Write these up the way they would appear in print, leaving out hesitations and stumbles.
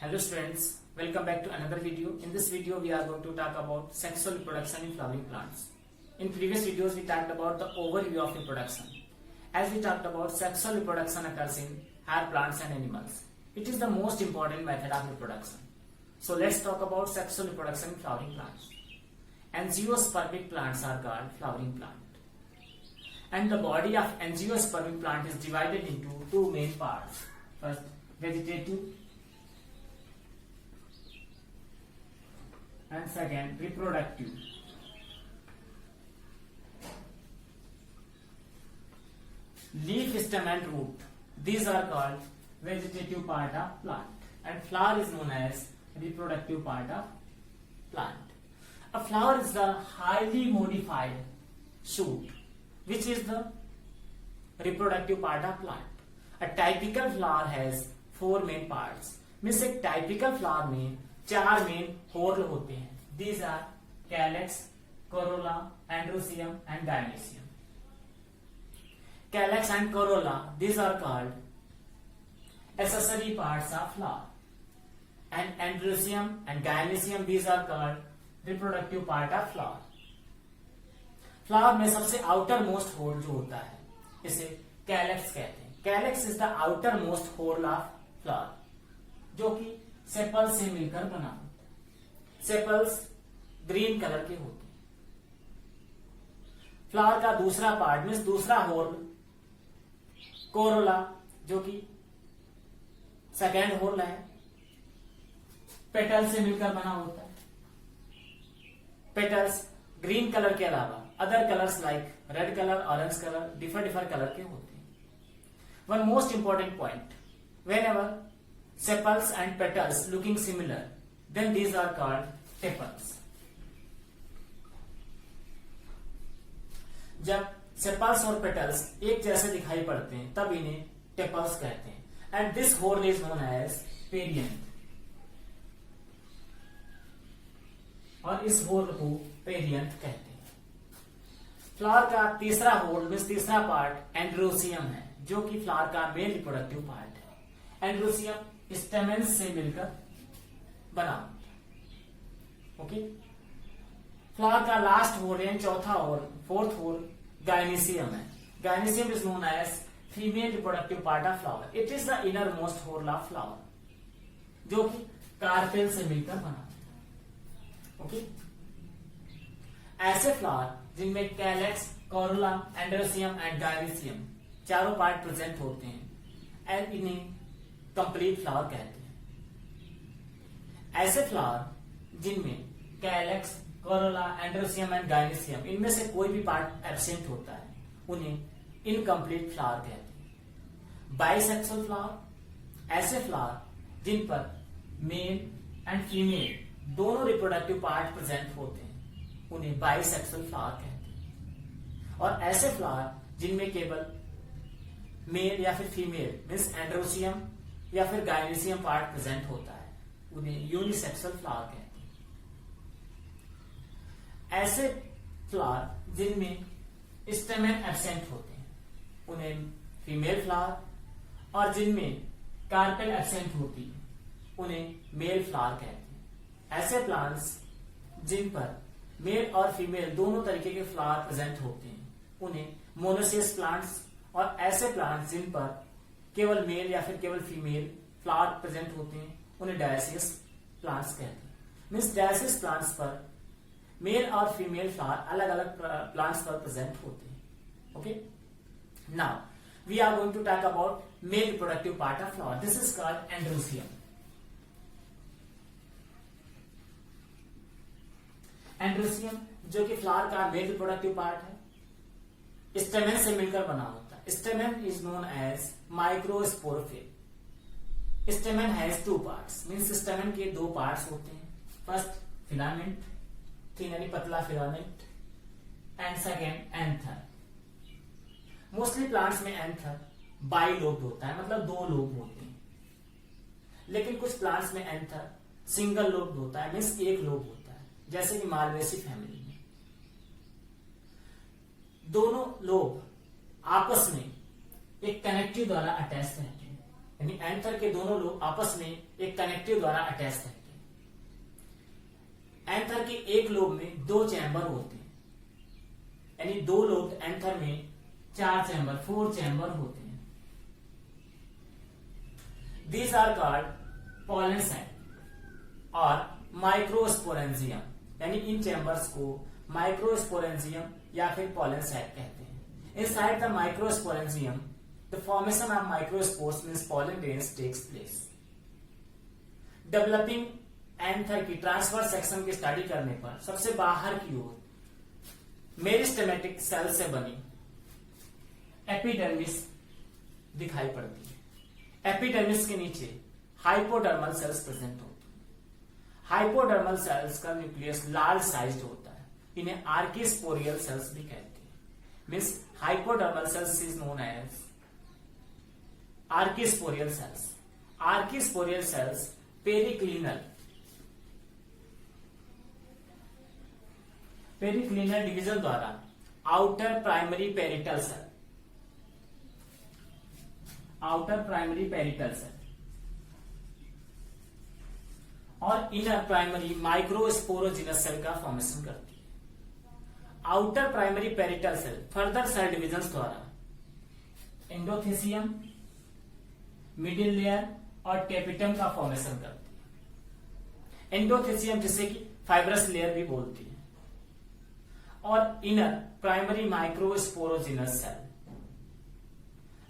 Hello students, welcome back to another video. In this video we are going to talk about sexual reproduction in flowering plants. In previous videos we talked about the overview of reproduction. As we talked about, sexual reproduction occurs in higher plants and animals. It is the most important method of reproduction. So let's talk about sexual reproduction in flowering plants. Angiospermic plants are called flowering plant. And the body of angiospermic plant is divided into two main parts. First, vegetative, and second, reproductive. Leaf, stem and root, these are called vegetative part of plant, and flower is known as reproductive part of plant. A flower is the highly modified shoot which is the reproductive part of plant. A typical flower has four main parts. Means एक typical flower में चार main whorl होते हैं. These are calyx, corolla, androcium and gynoecium. Calyx and corolla, these are called accessory parts of flower, and androcium and gynoecium, these are called reproductive part of flower. Flower में सबसे outer most whole जो होता है इसे calyx कहते हैं. Calyx is the outermost whorl of flower, जो कि सेपल से मिलकर बना होता है. सेपल्स ग्रीन कलर के होते हैं. फ्लावर का दूसरा पार्ट मीन्स दूसरा होल कोरोला, जो कि सेकेंड होल है, पेटल से मिलकर बना होता है. पेटल्स ग्रीन कलर के अलावा other colours like red colour, orange colour, differ colour के होते हैं. One most important point, when ever sepals and petals looking similar, then these are called tepals. जब sepals और petals एक जैसे दिखाई पड़ते हैं तब इन्हें tepals कहते हैं. And this whorl is known as perianth. और इस whorl को perianth कहते हैं. फ्लावर का तीसरा whorl मीन्स तीसरा पार्ट एंड्रोसियम है, जो कि फ्लावर का मेन रिप्रोडक्टिव पार्ट है. एंड्रोसियम स्टेमेंस से मिलकर बना. ओके. फ्लावर का लास्ट होल यानी चौथा होल, फोर्थ होल गायनेसियम है. Gynoecium is known as female reproductive part of flower. It is the innermost whorl of flower, जो कि कार्पेल से मिलकर बना. ओके. ऐसे फ्लावर जिनमें कैलेक्स, कोरोला, एंड्रोसियम एंड गायनेसियम चारों पार्ट प्रेजेंट होते हैं, एंड इन्हें कंप्लीट फ्लावर कहते हैं. ऐसे फ्लावर जिनमें कैलेक्स, कोरोला, एंड्रोसियम एंड गायनेसियम इनमें से कोई भी पार्ट एब्सेंट होता है, उन्हें इनकम्प्लीट फ्लावर कहते हैं. बाइसेक्सुअल फ्लावर, ऐसे फ्लावर जिन पर मेल एंड फीमेल दोनों रिप्रोडक्टिव पार्ट प्रेजेंट होते हैं, उन्हें बाइसेक्सुअल फ्लावर कहते हैं. और ऐसे फ्लावर जिनमें केवल मेल या फिर फीमेल मीन्स एंड्रोसियम या फिर गायनेसियम पार्ट प्रेजेंट होता है, उन्हें यूनिसेक्सुअल फ्लावर कहते हैं. ऐसे फ्लावर जिनमें स्टेमेन एब्सेंट होते हैं, उन्हें फीमेल फ्लावर, और जिनमें कार्पेल एब्सेंट होती है, उन्हें मेल फ्लावर कहते हैं. ऐसे प्लांट्स जिन पर मेल और फीमेल दोनों तरीके के फ्लावर प्रेजेंट होते हैं, उन्हें मोनोसियस प्लांट्स, और ऐसे प्लांट्स जिन पर केवल मेल या फिर केवल फीमेल फ्लावर प्रेजेंट होते हैं, उन्हें डायसियस प्लांट्स कहते हैं. मीन्स डायसियस प्लांट्स पर मेल और फीमेल फ्लावर अलग अलग प्लांट्स पर प्रेजेंट होते हैं. Okay. Now we are going to talk about male reproductive part of flower. This is called androecium. Androecium जो कि फ्लावर का मेल रिप्रोडक्टिव पार्ट है, स्टेमेन से मिलकर बना होता है. Stamen is known as microsporophyll. Stamen has two parts. Means stamen के दो parts होते हैं. First filament, thin यानी पतला filament, and second anther. Mostly plants में anther bilobed होता है, मतलब दो लोब होते हैं. लेकिन कुछ plants में anther single lobed होता है, means एक लोब होता है, जैसे कि मालवेसी फैमिली में. दोनों लोब आपस में एक कनेक्टिव द्वारा अटैच रहते हैं. यानी एंथर के दोनों लोब आपस में एक कनेक्टिव द्वारा अटैच रहते हैं। एंथर के एक लोब में 2 चैम्बर होते हैं, यानी 2 लोब एंथर में 4 चैम्बर होते हैं। These are called pollen sac और माइक्रोस्पोरेंजियम, यानी इन चैम्बर्स को माइक्रोस्पोरेंजियम या फिर pollen sac कहते हैं। Inside the microsporangium, the formation of microspores means pollen grains takes place. Developing anther की ट्रांसवर्स सेक्शन की स्टडी करने पर सबसे बाहर की ओर मेरिस्टेमेटिक सेल से बनी एपिडर्मिस दिखाई पड़ती है। एपिडर्मिस के नीचे हाइपोडर्मल सेल्स प्रेजेंट होते हैं। हाइपोडर्मल सेल्स का न्यूक्लियस लार्ज साइज्ड होता है, इन्हें आर्किस्पोरियल सेल्स भी कहते हैं। Means hypodermal cells is known as archesporial cells. Archesporial cells periclinal division द्वारा आउटर प्राइमरी पेरिटल सेल और इनर प्राइमरी माइक्रोस्पोरोजिनस सेल का फॉर्मेशन करती है। Outer primary parietal cell further cell divisions द्वारा एंडोथेसियम, मिडिल लेयर और tapetum का formation करती है। एंडोथेसियम जिसे कि फाइब्रस लेयर भी बोलती है, और inner primary microsporogenous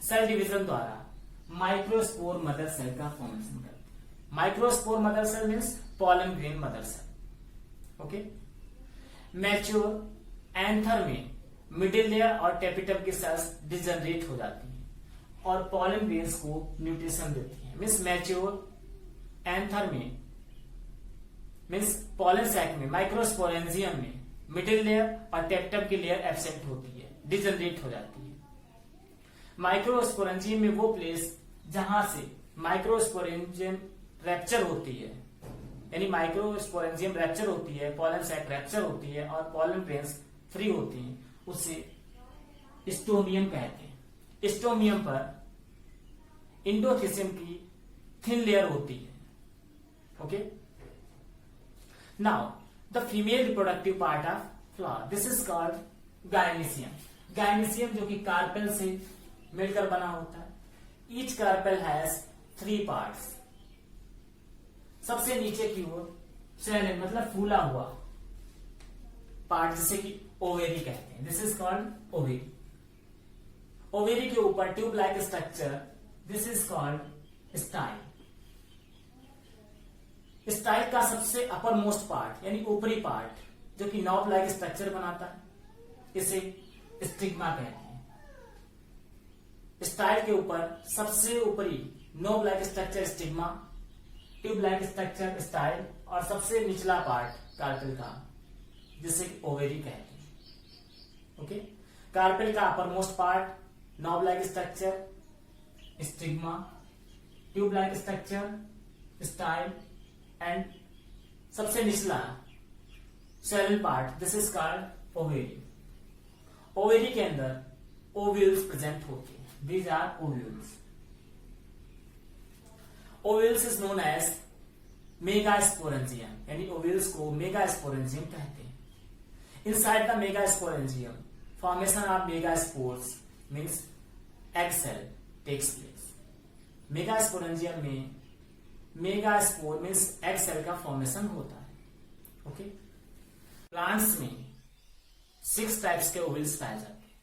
cell division द्वारा माइक्रोस्पोर मदर सेल का फॉर्मेशन करती है। Microspore mother cell means pollen grain mother cell. Okay, mature anther में मिडिल लेयर और टेपिटम की सेल्स डिजनरेट हो जाती हैं और पॉलन ग्रेन्स को न्यूट्रिशन देती हैं। मीन्स मैच्योर एंथर में मीन्स पॉलन सैक में माइक्रोस्पोरेंजियम में मिडिल लेयर और टेपिटम की लेयर एब्सेंट होती है, डिजनरेट हो जाती है। माइक्रोस्पोरेंजियम में वो प्लेस जहां से माइक्रोस्पोरेंजियम रैप्चर होती है, यानी माइक्रोस्पोरेंजियम रैप्चर होती है, पॉलन सैक रैप्चर होती है और पॉलन ग्रेन्स फ्री होती हैं, उसे स्टोमियम कहते हैं। स्टोमियम पर इंडोथेसियम की थिन लेयर होती है। Okay, now the female reproductive part of flower, this is called gynoecium. Gynoecium जो कि कार्पेल से मिलकर बना होता है। Each carpel has 3 parts. सबसे नीचे की ओर सेल मतलब फूला हुआ पार्ट जिसे कि ओवेरी कहते हैं, this is called ovary. Ovary के ऊपर tube like structure, this is called style. Style का सबसे अपर मोस्ट पार्ट यानी ऊपरी पार्ट जो कि नॉब लाइक स्ट्रक्चर बनाता है, इसे स्टिग्मा कहते हैं। स्टाइल के ऊपर सबसे ऊपरी knob like structure stigma, tube like structure style और सबसे निचला पार्ट कार्पेल का जिसे ओवेरी कहते हैं। ओके, कार्पेल का uppermost part knob like structure stigma, tube like structure style and सबसे निचला cell part, this is called ovary. Ovary के अंदर ओव्यूल्स प्रेजेंट होते हैं, these are ovules. Ovules is known as megasporangium, यानी ovules को megasporangium कहते हैं। Inside the megasporangium, formation of megaspores means egg cell takes place. Megasporangium में megaspore means egg cell का फॉर्मेशन होता है। ओके, प्लांट्स में 6 टाइप्स के ओवल्स पाए जाते हैं,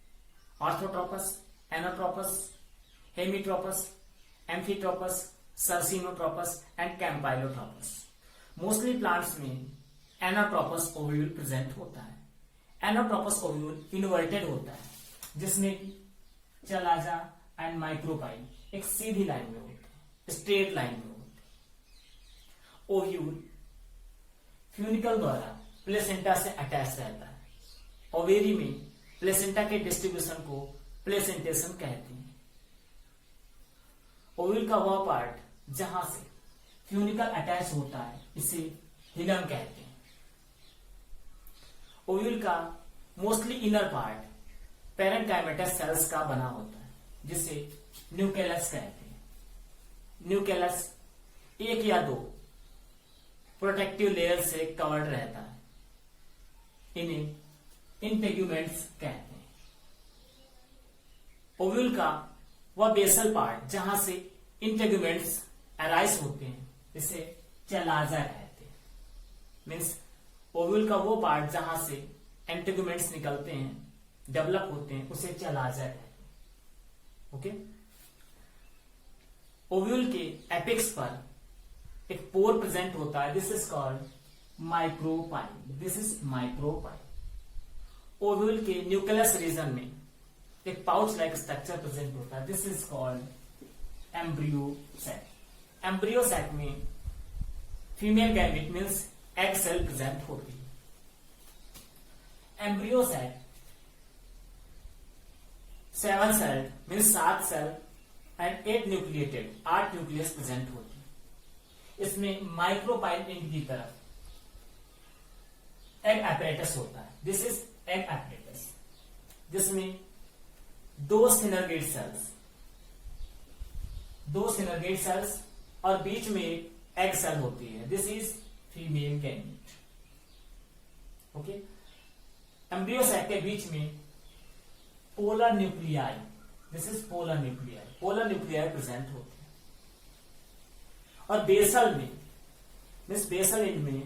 ऑर्थोट्रोपस, एनोट्रोपस, हेमीट्रोपस, एम्फीट्रोपस, सर्सिनोट्रोपस एंड कैम्पाइलोट्रोपस। मोस्टली प्लांट्स में एनोट्रोपस ओव्यूल प्रेजेंट होता है। एनोट्रोपस ओव्यूल इन्वर्टेड होता है, जिसमें कि चलाजा एंड माइक्रोपाइल एक सीधी लाइन में होते हैं, स्ट्रेट लाइन में होते हैं। ओव्यूल फ्यूनिकल द्वारा प्लेसेंटा से अटैच रहता है। ओवेरी में प्लेसेंटा के डिस्ट्रीब्यूशन को प्लेसेंटेशन कहते हैं। ओव्यूल का वह पार्ट जहां से फ्यूनिकल अटैच होता है इसे हिलम कहते हैं। ओव्यूल का mostly inner part parenchymatous cells का बना होता है, जिसे न्यूक्लियस कहते हैं। न्यूक्लियस एक या दो प्रोटेक्टिव लेयर से कवर्ड रहता है, इन्हें इंटेग्यूमेंट्स कहते हैं। ओव्यूल का वह बेसल पार्ट जहां से इंटेग्यूमेंट्स अराइज होते हैं, इसे चलाजा कहते हैं। मीन्स ओव्यूल का वो पार्ट जहां से इंटेग्यूमेंट्स निकलते हैं, डेवलप होते हैं, उसे चलाजा कहते हैं। ओके। ओव्यूल के एपेक्स पर एक पोर प्रेजेंट होता है, this is called micropyle. This is micropyle. Ovule के न्यूक्लियस रीजन में एक पाउच लाइक स्ट्रक्चर प्रेजेंट होता है, this is called embryo sac. Embryo sac में female gamete means egg cell present होती है। Embryo sac 7 cell means 7 cell and 8 nucleated 8 nucleus present होती है। इसमें माइक्रोपाइल एंड की तरफ एग एपरेटस होता है, दिस इज एग एपरेटस, जिसमें दो सिनर्गेट सेल्स और बीच में एग सेल होती है, this is female gamete. Okay. Embryo sac के बीच में polar nuclei, this is polar nuclei present होती है। और बेसल में मीन्स बेसल एंड में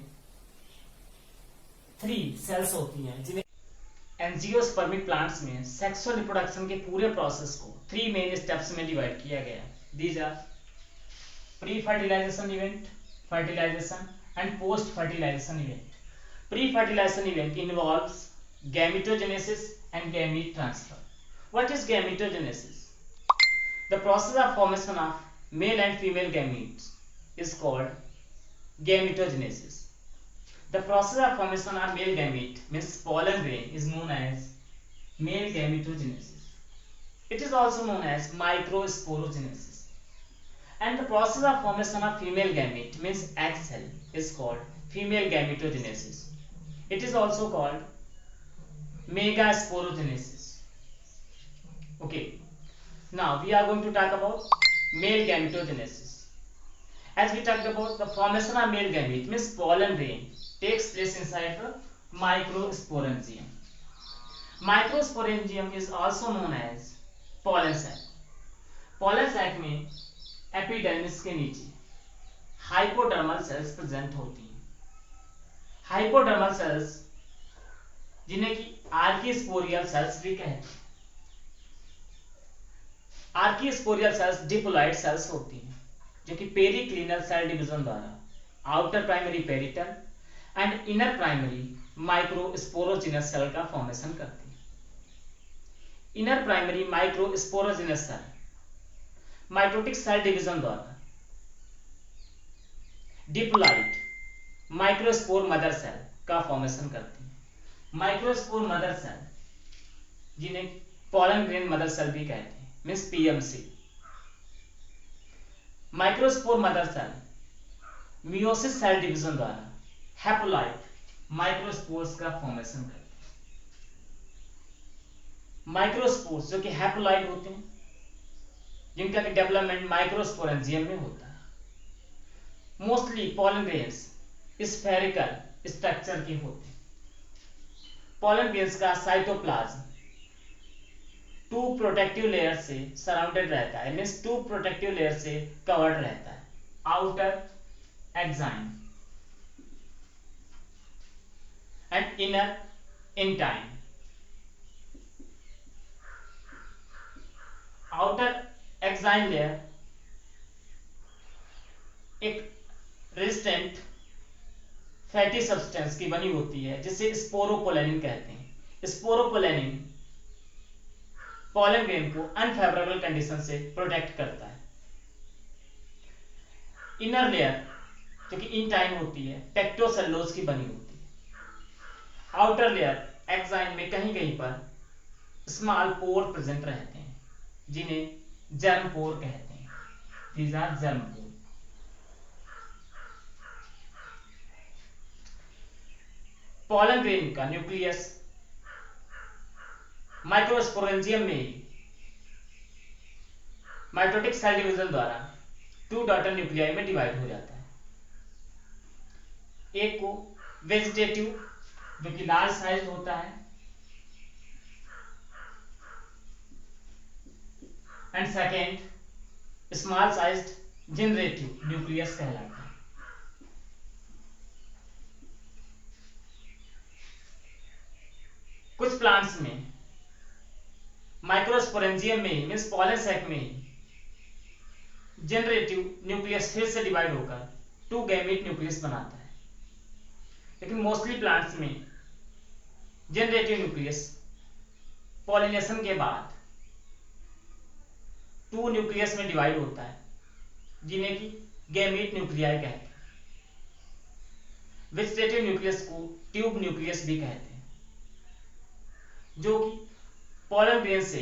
3 सेल्स होती हैं, जिन्हें एंजियोस्पर्मिक प्लांट्स में सेक्सुअल रिप्रोडक्शन के पूरे प्रोसेस को 3 मेन स्टेप्स में डिवाइड किया गया है। These are pre fertilization event, fertilization and post fertilization event. Pre fertilization event involves gametogenesis and gamete transfer. What is gametogenesis? The process of formation of male and female gametes is called gametogenesis. The process of formation of male gamete means pollen grain is known as male gametogenesis. It is also known as microsporogenesis. And the process of formation of female gamete means egg cell is called female gametogenesis. It is also called megasporogenesis. Okay, now we are going to talk about male gametogenesis. As we talked about, the formation of male gamete means pollen grain takes place inside the microsporangium. Microsporangium is also known as pollen sac. pollen sac में epidermis के नीचे hypodermal cells present होती हैं। Hypodermal sales जिन्हें कि आर्कीस्पोरियल sales भी कहते हैं। आर्कीस्पोरियल सेल्स डिप्लॉइड सेल्स होती हैं, जो कि पेरिक्लिनल सेल डिवीजन द्वारा outer primary parietal and inner primary microsporogenous cell का फॉर्मेशन करती है। Inner primary microsporogenous cell mitotic cell division द्वारा डिप्लॉइड माइक्रोस्पोर मदर सेल का फॉर्मेशन करती है। माइक्रोस्पोर मदर सेल जिन्हें पॉलन ग्रेन मदर सेल भी कहते हैं, means PMC. Microspore mother cell meiosis cell division द्वारा हैप्लॉइड माइक्रोस्पोर्स का फॉर्मेशन करते हैं। माइक्रोस्पोर्स जो कि हैप्लॉइड होते हैं, जिनका डेवलपमेंट माइक्रोस्पोरेंजियम में होता है। Mostly pollen grains spherical structure के होते हैं। पॉलन ग्रेन्स का साइटोप्लाज्म 2 प्रोटेक्टिव लेयर से सराउंडेड रहता है, मीन्स 2 प्रोटेक्टिव लेयर से कवर्ड रहता है। Outer exine and inner intine. Outer exine layer एक रेजिस्टेंट फैटी सब्सटेंस की बनी होती है, जिसे स्पोरोपोलेनिन कहते हैं। स्पोरोपोलेनिन पॉलन ग्रेन को अनफेवरेबल कंडीशन से प्रोटेक्ट करता है। इनर लेयर जो कि इंटाइन होती है, पेक्टोसेलुलोज की बनी होती है। आउटर लेयर एक्साइन में कहीं कहीं पर स्मॉल पोर प्रेजेंट रहते हैं, जिन्हें जर्म पोर कहते हैं। These are germ pore. Pollen grain का न्यूक्लियस माइक्रोस्पोरेंजियम में ही माइटोटिक सेल डिवीजन द्वारा 2 डॉटर न्यूक्लियाई में डिवाइड हो जाता है। एक को वेजिटेटिव जो कि लार्ज साइज होता है, and second small sized generative nucleus कहलाता है। कुछ प्लांट्स में माइक्रोस्पोरेंजियम में मीन्स पॉलन सैक में जनरेटिव न्यूक्लियस फिर से डिवाइड होकर 2 गैमेट न्यूक्लियस बनाता है, लेकिन मोस्टली प्लांट्स में जनरेटिव न्यूक्लियस पॉलिनेशन के बाद 2 न्यूक्लियस में डिवाइड होता है, जिन्हें कि गैमेट न्यूक्लियाई कहते हैं। वेजिटेटिव न्यूक्लियस को ट्यूब न्यूक्लियस भी कहते हैं, जो कि पॉलन ग्रेन से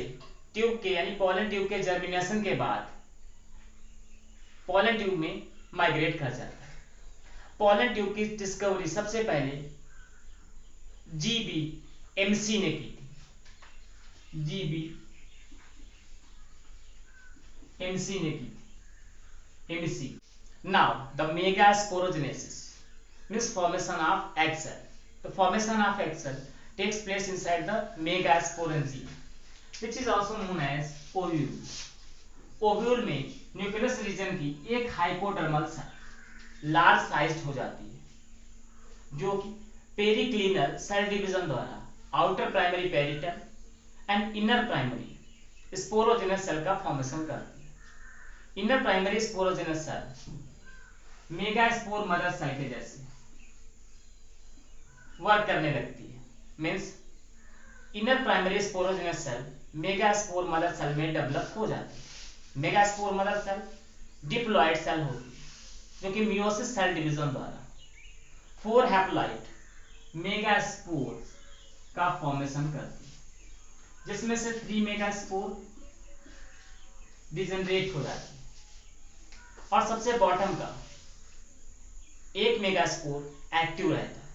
ट्यूब के यानी पॉलन ट्यूब के जर्मिनेशन के बाद पॉलन ट्यूब में माइग्रेट कर जाता है। पॉलन ट्यूब की डिस्कवरी सबसे पहले जीबी एमसी ने की थी। जीबी एमसी ने की थी। MC. Now the megasporogenesis means formation of egg cell. The formation of egg cell takes place inside the megasporangium, which is also known as ovule. Ovule में nucleus reason की एक hypodermal cell large sized हो जाती है, जो कि periclinal cell division द्वारा outer primary parietal and inner primary sporogenous cell का फॉर्मेशन करती है। Inner primary sporogenous cell megaspore mother cell के जैसे वर्क करने लगती है। Means inner primary sporogenous cell megaspore mother cell में डेवलप हो जाती है। Megaspore mother cell diploid cell होती है, जो कि मियोसिस सेल डिवीजन द्वारा 4 हैप्लॉइड मेगास्पोर का फॉर्मेशन करती है, जिसमें से 3 मेगास्पोर डिजेनरेट हो जाती है और सबसे बॉटम का 1 मेगास्पोर एक्टिव रहता है,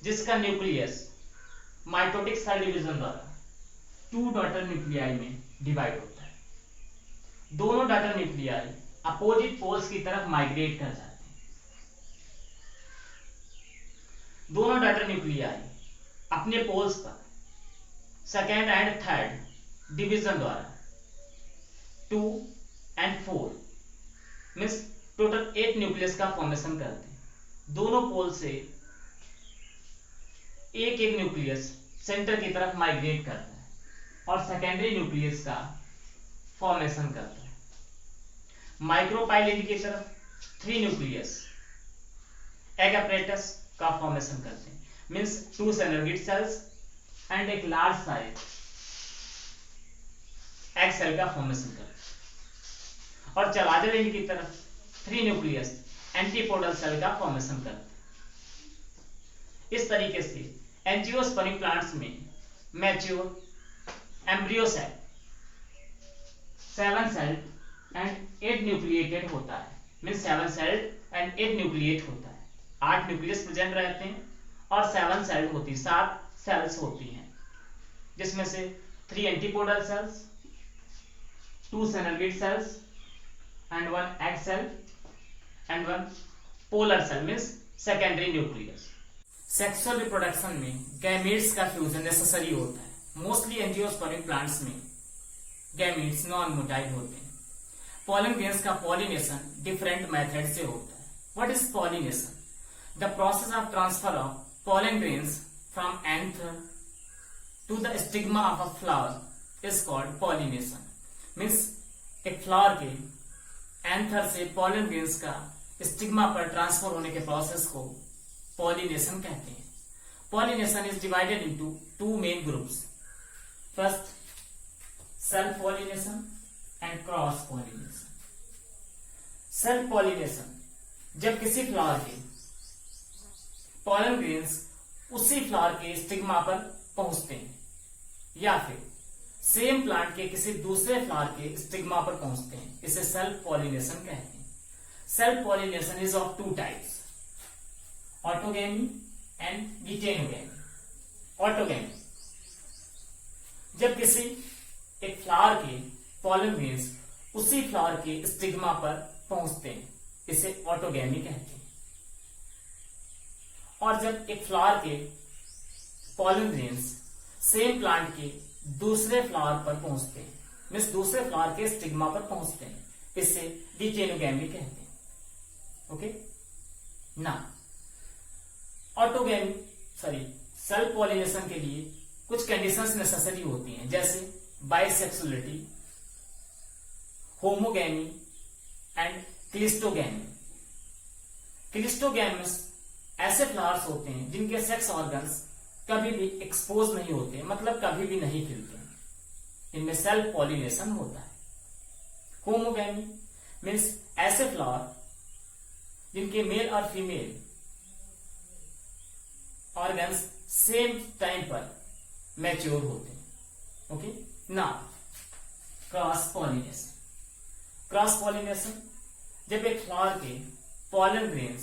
जिसका न्यूक्लियस माइटोटिक सेल डिवीजन द्वारा 2 डॉटर न्यूक्लियाई में डिवाइड होता है। दोनों डॉटर न्यूक्लियाई अपोजिट पोल्स की तरफ माइग्रेट कर जाते हैं। दोनों डॉटर न्यूक्लियाई अपने पोल्स पर सेकेंड एंड थर्ड डिवीजन द्वारा 2 एंड 4 मीन्स टोटल 8 न्यूक्लियस का फॉर्मेशन करते हैं। दोनों पोल से एक एक न्यूक्लियस सेंटर की तरफ माइग्रेट करता है और सेकेंडरी न्यूक्लियस का फॉर्मेशन करता है। माइक्रोपाइल की तरफ 3 न्यूक्लियस एग अपरेटस का फॉर्मेशन करते हैं, मींस 2 सेनर्गिड सेल्स एंड एक लार्ज साइज एग सेल का फॉर्मेशन करते हैं। और चलाजल की तरफ 3 न्यूक्लियस एंटीपोडल सेल का फॉर्मेशन करते हैं। इस तरीके से एंजियोस्पर्मिक प्लांट्स में mature embryo cell 7 celled and 8 nucleated होता है, मींस 7 सेल्ड एंड 8 न्यूक्लिएट होता है। 8 न्यूक्लियस प्रेजेंट रहते हैं और 7 सेल्ड होती है, 7 सेल्स होती हैं, जिसमें से 3 antipodal cells, 2 synergid cells and 1 egg cell and 1 polar cell means secondary nucleus. Sexual reproduction में गैमेट्स का फ्यूजन नेसेसरी होता है। मोस्टली एंजियोस्पर्मिक प्लांट्स में गैमेट्स नॉन मोटाइल होते हैं। पॉलन ग्रेन्स का पॉलिनेशन डिफरेंट मेथड से होता है। What is pollination? The process of transfer of pollen grains from anther to the stigma of a flower is called pollination. Means एक flower के anther से pollen grains का stigma पर transfer होने के प्रोसेस को पॉलिनेशन कहते हैं। Pollination is divided into 2 main groups. First self pollination and cross pollination. Self pollination जब किसी फ्लावर के पॉलन ग्रेन्स उसी फ्लावर के स्टिग्मा पर पहुंचते हैं या फिर सेम प्लांट के किसी दूसरे फ्लावर के स्टिग्मा पर पहुंचते हैं, इसे सेल्फ पॉलिनेशन कहते हैं। Self pollination is of 2 types, autogamy and heterogamy. Autogamy जब किसी एक फ्लावर के पॉलन ग्रेन्स उसी फ्लावर के स्टिग्मा पर पहुंचते हैं, इसे ऑटोगैमी कहते हैं। और जब एक फ्लावर के पॉलन ग्रेन्स सेम प्लांट के दूसरे फ्लावर पर पहुंचते हैं, मीन्स दूसरे फ्लावर के स्टिग्मा पर पहुंचते हैं, इसे डिकेनोगैमी कहते हैं। ओके ना, ऑटोगैमी सेल्फ पॉलिनेशन के लिए कुछ कंडीशंस नेसेसरी होती हैं, जैसे bisexuality, homogamy and cleistogamy. Cleistogamous ऐसे फ्लावर्स होते हैं जिनके सेक्स ऑर्गन्स कभी भी एक्सपोज नहीं होते, मतलब कभी भी नहीं खिलते, इनमें सेल्फ पॉलिनेशन होता है। होमोगैमी मीन्स ऐसे फ्लावर जिनके मेल और फीमेल ऑर्गन्स सेम टाइम पर मैच्योर होते हैं। ओके ना, क्रॉस पॉलिनेशन। क्रॉस पॉलिनेशन जब एक फ्लावर के पॉलन ग्रेन्स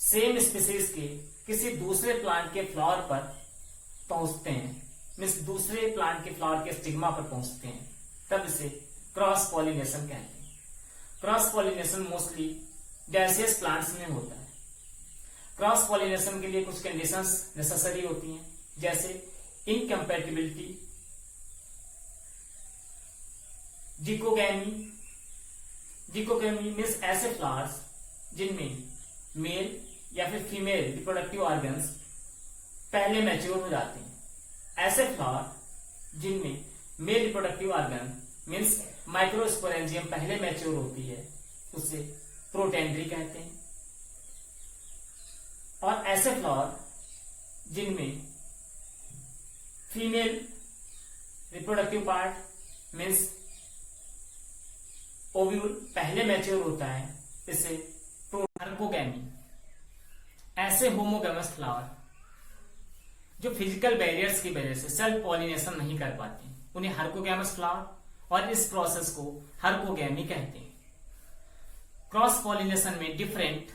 सेम स्पीसीज के किसी दूसरे प्लांट के फ्लावर पर पहुंचते हैं, मीन्स दूसरे प्लांट के फ्लावर के स्टिग्मा पर पहुंचते हैं, तब इसे क्रॉस पॉलिनेशन कहते हैं। Cross pollination mostly gaseous plants में होता है। क्रॉस पॉलिनेशन के लिए कुछ कंडीशंस नेसेसरी होती हैं, जैसे इनकम्पैटिबिलिटी, डिकोगैमी। डिकोगैमी मीन्स ऐसे फ्लावर्स जिनमें मेल या फिर फीमेल रिप्रोडक्टिव ऑर्गन्स पहले मैच्योर हो जाते हैं। ऐसे फ्लावर जिनमें male reproductive organ means microsporangium पहले मैच्योर होती है, उसे प्रोटेंड्री कहते हैं। और ऐसे फ्लावर जिनमें female reproductive part means ovule पहले मैच्योर होता है, इसे हार्कोगैमी। ऐसे होमोगैमस फ्लावर जो फिजिकल बैरियर्स की वजह से सेल्फ पॉलिनेशन नहीं कर पाते, उन्हें हार्कोगैमस फ्लावर, और इस प्रोसेस को हार्कोगैमी कहते हैं। क्रॉस पॉलिनेशन में डिफरेंट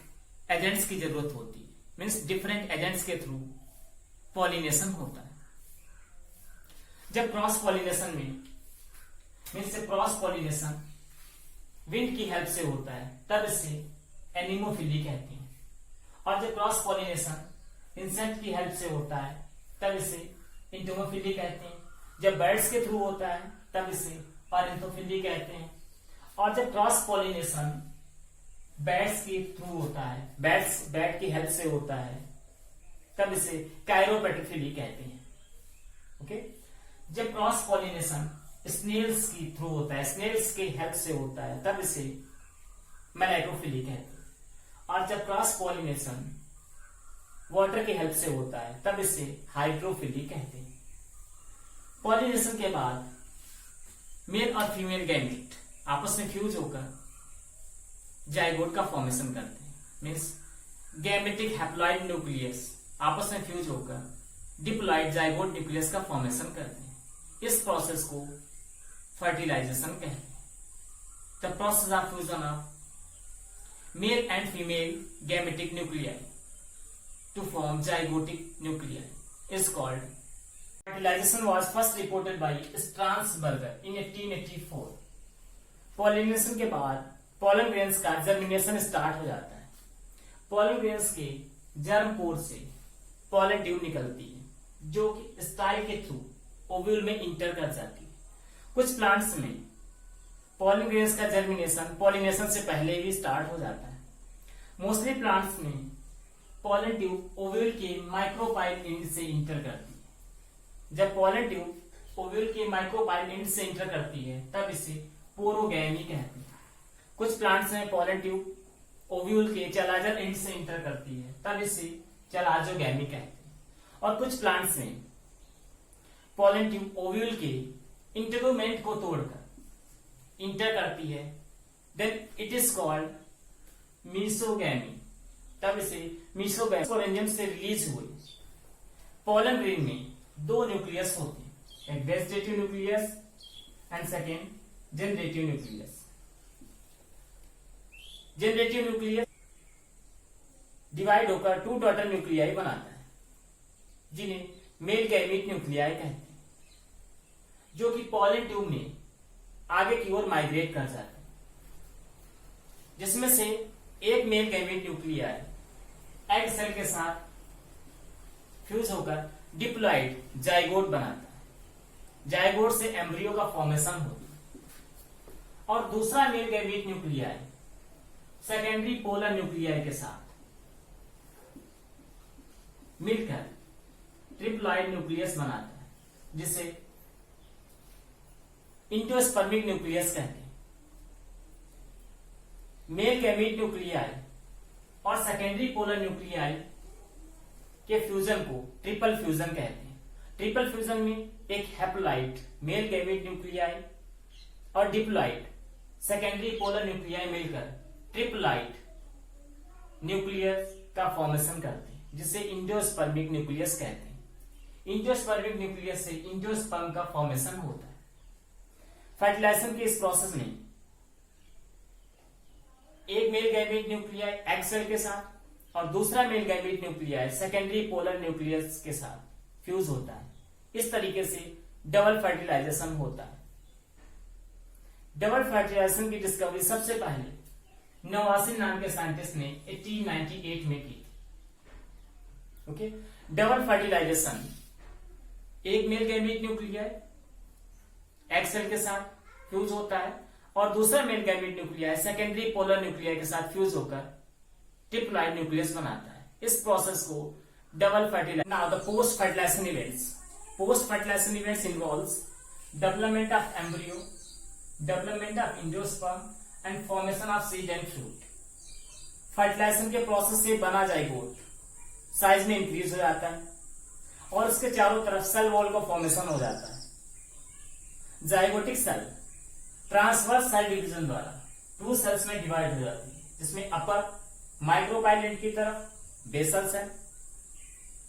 एजेंट्स की जरूरत होती है, मीन्स डिफरेंट एजेंट्स के थ्रू पॉलिनेशन होता है। जब क्रॉस पॉलिनेशन में मीन्स क्रॉस पॉलिनेशन विंड की हेल्प से होता है, तब इसे एनिमोफिली कहते हैं। और जब क्रॉस पॉलिनेशन इंसेक्ट की हेल्प से होता है, तब इसे इंटोमोफिली कहते हैं। जब बर्ड्स के थ्रू होता है, तब इसे ऑरेंथोफिली कहते हैं। और जब क्रॉस पॉलिनेशन बैट्स के थ्रू होता है, बैट की हेल्प से होता है, तब इसे कायरोपेटिफिली कहते हैं। ओके, जब क्रॉस पॉलिनेशन स्नेल्स की थ्रू होता है, स्नेल्स के हेल्प से होता है, तब इसे मेलाइटोफिली कहते हैं। और जब क्रॉस पॉलिनेशन वाटर की हेल्प से होता है, तब इसे हाइड्रोफिली कहते हैं। पॉलिनेशन के बाद मेल और फीमेल गैमेट आपस में फ्यूज होकर जाइगोट का फॉर्मेशन करते हैं, मीन्स गैमेटिक हैप्लॉइड न्यूक्लियस आपस में फ्यूज होकर डिप्लॉइड जाइगोट न्यूक्लियस का फॉर्मेशन करते हैं। इस प्रोसेस को फर्टिलाइजेशन कहते हैं। The process of fusion of male and female gametic nuclei to form zygotic nuclei is called. Fertilization was first reported by Strasburger in 1884. Pollination के बाद पॉलन ग्रेन्स का जर्मिनेशन स्टार्ट हो जाता है। पॉलन ग्रेन्स के germ पोर से pollen tube निकलती है, जो कि स्टाइल के थ्रू ओव्यूल में इंटर कर जाती है। कुछ प्लांट्स में पॉलन ग्रेन्स का जर्मिनेशन पॉलिनेशन से पहले ही स्टार्ट हो जाता है। मोस्टली प्लांट्स में पॉलन ट्यूब ओव्यूल के माइक्रोपाइल एंड से इंटर करती है। जब पॉलन ट्यूब ओव्यूल के माइक्रोपाइल एंड से इंटर करती है, तब इसे पोरोगैमी कहते हैं। कुछ प्लांट्स में पॉलन ट्यूब ओव्यूल के चलाजर एंड से इंटर करती है, तब इसे चलाजोगैमी कहते हैं। और कुछ प्लांट्स में पॉलन ट्यूब ओव्यूल के इंटेगुमेंट को तोड़कर इंटर करती है, देन इट इज कॉल्ड मीसोगैमी, तब इसे मीसोगैमी। स्पोरेंजियम से रिलीज हुए पॉलन ग्रेन में दो न्यूक्लियस होते हैं, एक vegetative nucleus and second generative nucleus. Generative nucleus divide होकर टू डॉटर न्यूक्लियाई बनाता है, जिन्हें मेल गैमीट न्यूक्लियाई कहते हैं, जो कि पॉलन ट्यूब में आगे की ओर माइग्रेट कर जाते हैं, जिसमें से एक male gamete nuclei egg cell के साथ फ्यूज होकर डिप्लॉइड जाइगोट बनाता है। जाइगोट से एम्ब्रियो का फॉर्मेशन होता है और दूसरा male gamete nuclei secondary polar nuclei के साथ मिलकर ट्रिप्लॉइड न्यूक्लियस बनाता है, जिसे इंडोस्पर्मिक न्यूक्लियस कहते हैं। मेल गैमेट न्यूक्लियाई और सेकेंडरी पोलर न्यूक्लियाई के फ्यूजन को ट्रिपल फ्यूजन कहते हैं। ट्रिपल फ्यूजन में एक हैप्लॉइड मेल गैमेट न्यूक्लियाई और डिप्लॉइड सेकेंडरी पोलर न्यूक्लियाई मिलकर ट्रिप्लॉइड न्यूक्लियस का फॉर्मेशन करते हैं, जिसे इंडोस्पर्मिक न्यूक्लियस कहते हैं। इंडोस्पर्मिक न्यूक्लियस से इंडोस्पर्म का फॉर्मेशन होता है। फर्टिलाइजेशन के इस प्रोसेस में एक male gamete nuclei egg cell के साथ और दूसरा male gamete nuclei secondary polar nucleus के साथ फ्यूज होता है। इस तरीके से डबल फर्टिलाइजेशन होता है। डबल फर्टिलाइजेशन की डिस्कवरी सबसे पहले नवासिन नाम के साइंटिस्ट ने 1898 में की। ओके, डबल फर्टिलाइजेशन एक male gamete nuclei egg cell के साथ फ्यूज होता है और दूसरा male gamete nuclei secondary polar nuclei के साथ फ्यूज होकर ट्रिप्लॉइड न्यूक्लियस बनाता है। इस प्रोसेस को double fertilization. Now the post fertilization events. Post fertilization events involves development of embryo, development of endosperm and formation of seed and fruit. Fertilization के process से बना जाइगोट साइज में increase हो जाता है और उसके चारों तरफ सेल वॉल का फॉर्मेशन हो जाता है। Zygotic cell transverse cell division द्वारा 2 सेल्स में डिवाइड हो जाती है, जिसमें अपर माइक्रोपाइल की तरफ basal cell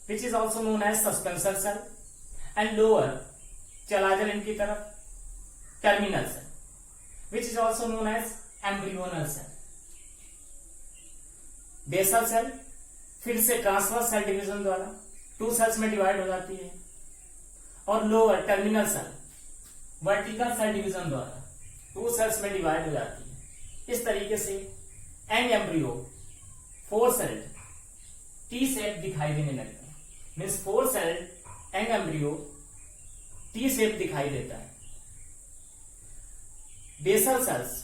which is also known as suspensor cell and lower chalazal की तरफ terminal cell which is also known as embryonal cell. Basal cell फिर से ट्रांसवर्स सेल डिवीजन द्वारा 2 सेल्स में डिवाइड हो जाती है और lower terminal cell vertical cell division द्वारा 2 सेल्स में डिवाइड हो जाती है। इस तरीके से young embryo 4 celled T shape दिखाई देने लगता है। Means 4 celled young embryo T shape दिखाई देता है। Basal cells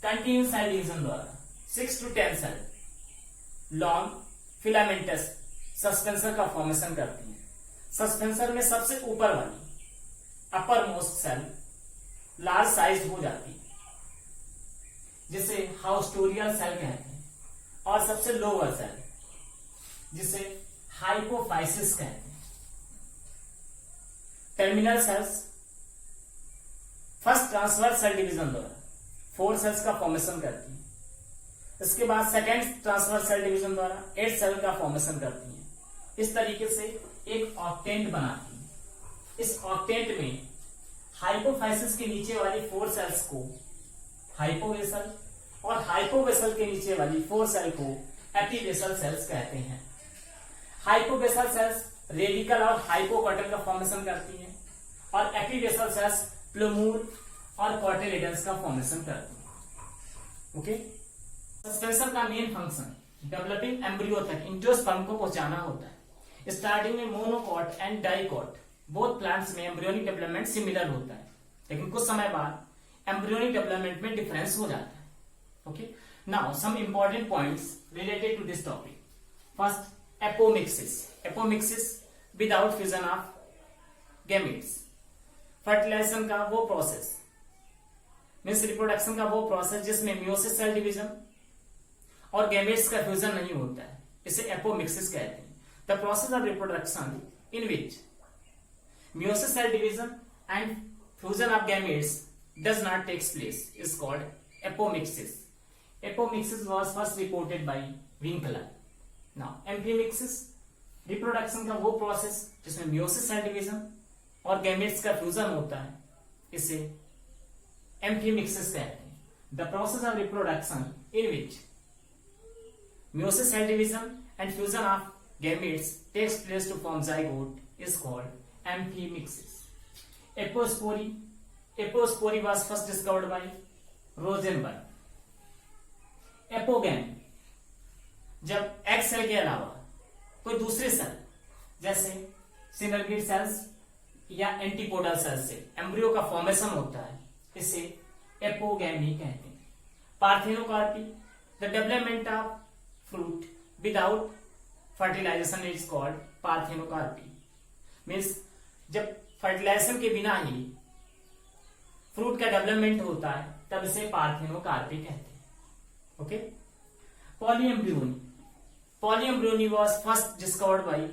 continue cell division द्वारा 6 to 10 cell long filamentous suspensor का फॉर्मेशन करती है। सस्पेंसर में सबसे ऊपर वाली uppermost cell large size हो जाती है, जिसे हाउस्टोरियल सेल कहते हैं, और सबसे लोअर सेल जिसे हाइपोफाइसिस कहते हैं। Terminal cells first transverse cell division द्वारा 4 सेल्स का फॉर्मेशन करती है। इसके बाद सेकेंड ट्रांसवर्स सेल डिवीजन द्वारा 8 सेल का फॉर्मेशन करती है। इस तरीके से एक ऑक्टेंट बनाती है। इस ऑक्टेंट में हाइपोफाइसिस के नीचे वाली 4 सेल्स को हाइपोवेसल और हाइपोवेसल के नीचे वाली 4 सेल को एपीवेसल सेल्स कहते हैं। हाइपोवेसल सेल्स रेडिकल और हाइपोकॉटल का फॉर्मेशन करती हैं और एपीवेसल सेल्स प्लूमूर और कॉटिलेडन्स का फॉर्मेशन करती हैं। ओके, सस्पेंसर का मेन फंक्शन डेवलपिंग एम्ब्रियो तक एंजियोस्पर्म को पहुंचाना होता है। स्टार्टिंग में monocot and dicot both plants में एम्ब्रियोनिक डेवलपमेंट सिमिलर होता है, लेकिन कुछ समय बाद एम्ब्रियोनिक डेवलपमेंट में डिफरेंस हो जाता है। Okay, now some important points related to this topic. First, apomixis. Apomixis without fusion of gametes. Fertilization का वो प्रोसेस मीन्स रिप्रोडक्शन का वो प्रोसेस जिसमें मियोसिस सेल डिवीजन और गैमेट्स का फ्यूजन नहीं होता है, इसे एपोमिक्सिस कहते हैं। The process of reproduction in which meiosis cell division and fusion of gametes does not takes place is called apomixis. Apomixis was first reported by Winkler. Now amphimixis reproduction का वो process जिसमें meiosis cell division और gametes का fusion होता है, इसे amphimixis कहते हैं। The process of reproduction in which meiosis cell division and fusion of gametes takes place to form zygote is called amphimixis. Apospory apospory was first discovered by Rosenberg. Apogamy, जब egg cell के अलावा कोई दूसरे cell जैसे synergid cells या antipodal cells से embryo का formation होता है, इसे एपोगैमी कहते हैं। Parthenocarpy, the development of fruit without fertilization is called parthenocarpy. Means जब फर्टिलाइजेशन के बिना ही फ्रूट का डेवलपमेंट होता है तब इसे पार्थेनोकार्पी कहते हैं। Okay. Polyembryony, polyembryony was first discovered by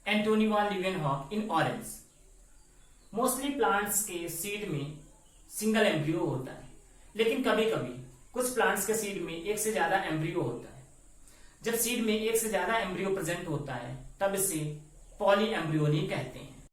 Antonie van Leeuwenhoek in orange. Mostly plants के सीड में सिंगल एम्ब्रियो होता है, लेकिन कभी कभी कुछ प्लांट्स के सीड में एक से ज्यादा एम्ब्रियो होता है। जब सीड में एक से ज्यादा एम्ब्रियो प्रेजेंट होता है तब इसे पॉली एम्ब्रियोनी कहते हैं।